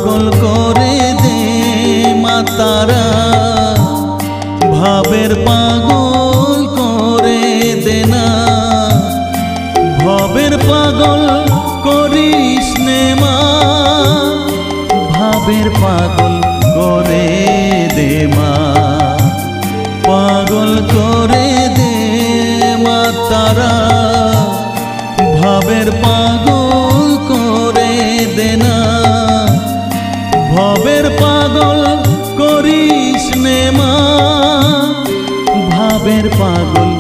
পাগল করে দে মা তারা, ভাবের পাগল করে দে না, ভবের পাগল করিস নে মা, ভাবের পাগল করে দে মা, পাগল করে দে মা তারা, ভাবের পাগল করে দে না, ভবের পাগল করিস নে মা, ভাবের পাগল